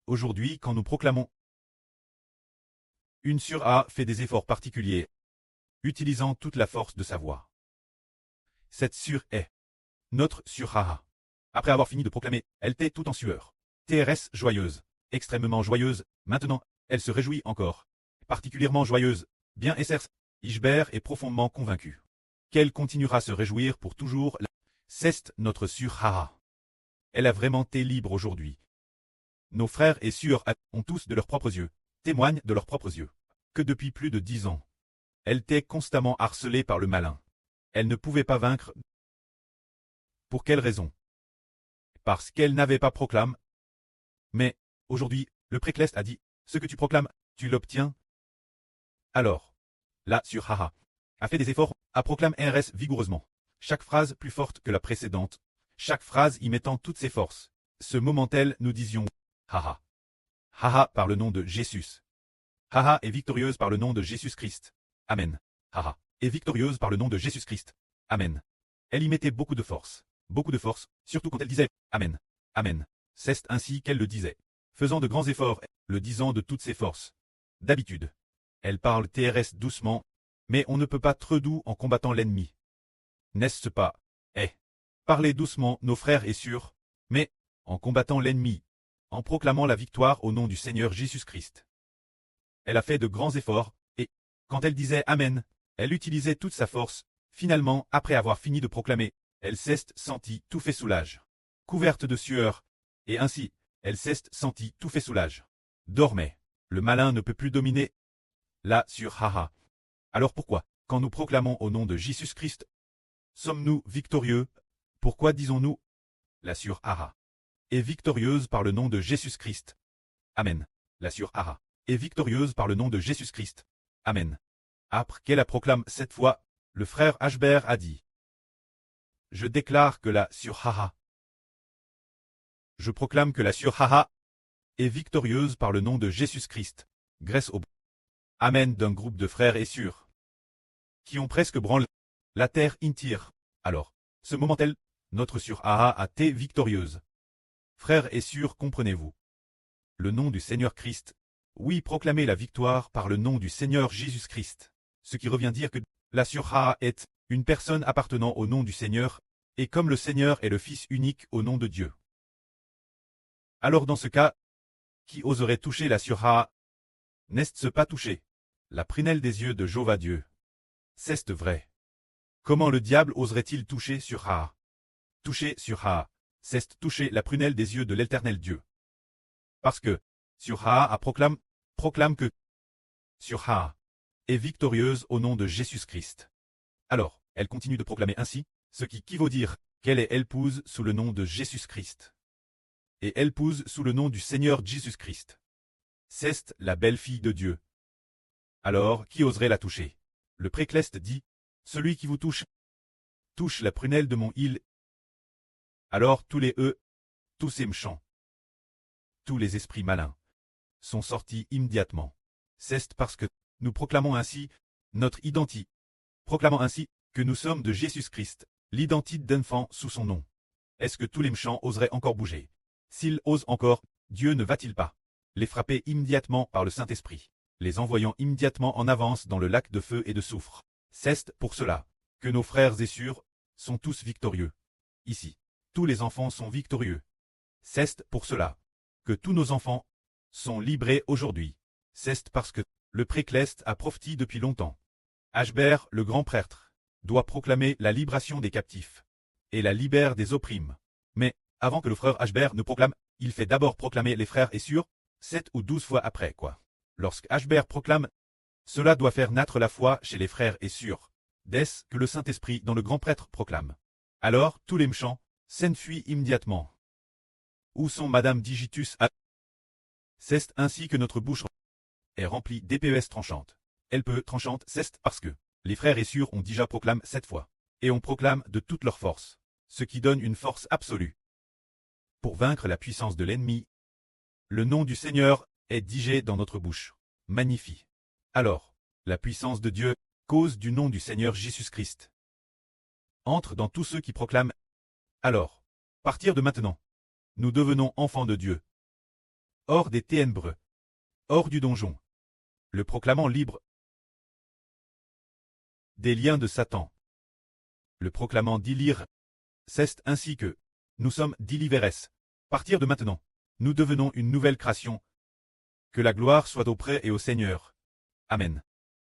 Aujourd'hui, quand nous proclamons une sur A fait des efforts particuliers, utilisant toute la force de sa voix. Cette sur est notre sur A. Après avoir fini de proclamer, elle tait tout en sueur. TRS joyeuse, extrêmement joyeuse, maintenant, elle se réjouit encore. Particulièrement joyeuse, bien SRS, Ishbert est profondément convaincu qu'elle continuera à se réjouir pour toujours. C'est notre sur A. Elle a vraiment été libre aujourd'hui. Nos frères et sœurs ont tous de leurs propres yeux, témoignent de leurs propres yeux, que depuis plus de 10 ans, elle était constamment harcelée par le malin. Elle ne pouvait pas vaincre. Pour quelle raison? Parce qu'elle n'avait pas proclamé. Mais, aujourd'hui, le précleste a dit, ce que tu proclames, tu l'obtiens. Alors, là sur Haha, a fait des efforts, a proclamé RS vigoureusement. Chaque phrase plus forte que la précédente, chaque phrase y mettant toutes ses forces. Ce moment-elle, nous disions, Haha. Haha par le nom de Jésus. Haha est victorieuse par le nom de Jésus-Christ. Amen. Haha est victorieuse par le nom de Jésus-Christ. Amen. Elle y mettait beaucoup de force, surtout quand elle disait Amen. Amen. C'est ainsi qu'elle le disait, faisant de grands efforts, le disant de toutes ses forces. D'habitude, elle parle TRS doucement, mais on ne peut pas trop doux en combattant l'ennemi. N'est-ce pas? Parlez doucement, nos frères et sœurs, mais en combattant l'ennemi, en proclamant la victoire au nom du Seigneur Jésus-Christ. Elle a fait de grands efforts, et, quand elle disait Amen, elle utilisait toute sa force. Finalement, après avoir fini de proclamer, elle s'est sentie tout fait soulage, couverte de sueur, et ainsi, elle s'est sentie tout fait soulage. Dormait. Le malin ne peut plus dominer. Là sur Haha. Alors pourquoi, quand nous proclamons au nom de Jésus-Christ, sommes-nous victorieux? Pourquoi disons-nous la sur Haha est victorieuse par le nom de Jésus-Christ. Amen. La sur Haha est victorieuse par le nom de Jésus-Christ. Amen. Après qu'elle la proclame cette fois, le frère Ashbert a dit. Je déclare que la sur Haha. Je proclame que la sur Haha est victorieuse par le nom de Jésus-Christ. Grâce au Amen d'un groupe de frères et sœurs qui ont presque branlé la terre entière. Alors, ce moment-elle, notre sur Haha a été victorieuse. Frères et sœurs, comprenez-vous? Le nom du Seigneur Christ. Oui, proclamez la victoire par le nom du Seigneur Jésus-Christ. Ce qui revient dire que la sur Haha est une personne appartenant au nom du Seigneur, et comme le Seigneur est le Fils unique au nom de Dieu. Alors dans ce cas, qui oserait toucher la sur Haha? N'est-ce pas toucher la prunelle des yeux de Jéhovah Dieu? C'est vrai. Comment le diable oserait-il toucher sur Haha? Toucher sur Haha, c'est toucher la prunelle des yeux de l'Éternel Dieu. Parce que, sur Haha proclame que sur Haha est victorieuse au nom de Jésus-Christ. Alors, elle continue de proclamer ainsi, ce qui vaut dire qu'elle est épouse sous le nom de Jésus-Christ. Et épouse sous le nom du Seigneur Jésus-Christ. C'est la belle-fille de Dieu. Alors, qui oserait la toucher? Le précleste dit, celui qui vous touche la prunelle de mon île. Alors tous tous ces méchants, tous les esprits malins, sont sortis immédiatement. C'est parce que nous proclamons ainsi notre identité, proclamant ainsi que nous sommes de Jésus-Christ, l'identité d'enfant sous son nom. Est-ce que tous les méchants oseraient encore bouger? S'ils osent encore, Dieu ne va-t-il pas les frapper immédiatement par le Saint-Esprit, les envoyant immédiatement en avance dans le lac de feu et de soufre? C'est pour cela que nos frères et sœurs sont tous victorieux. Ici, tous les enfants sont victorieux. C'est pour cela que tous nos enfants sont libérés aujourd'hui. C'est parce que le précleste a prophétisé depuis longtemps. Ashbert, le grand prêtre, doit proclamer la libération des captifs et la libère des opprimés. Mais, avant que le frère Ashbert ne proclame, il fait d'abord proclamer les frères et sœurs, 7 ou 12 fois après quoi. Lorsque Ashbert proclame, cela doit faire naître la foi chez les frères et sœurs. Dès que le Saint-Esprit dans le grand prêtre proclame. Alors, tous les méchants s'enfuient immédiatement. Où sont Madame Digitus? C'est ainsi que notre bouche est remplie d'épées tranchantes. Elle peut tranchante, c'est parce que les frères et sœurs ont déjà proclamé 7 fois. Et on proclame de toute leur force, ce qui donne une force absolue. Pour vaincre la puissance de l'ennemi, le nom du Seigneur est digé dans notre bouche. Magnifique. Alors, la puissance de Dieu, cause du nom du Seigneur Jésus-Christ, entre dans tous ceux qui proclament. Alors, partir de maintenant, nous devenons enfants de Dieu. hors des ténèbres, hors du donjon, le proclamant libre des liens de Satan, le proclamant d'Illyr, ceste ainsi que nous sommes d'Illiveres. Partir de maintenant, nous devenons une nouvelle création. Que la gloire soit auprès et au Seigneur. Amen.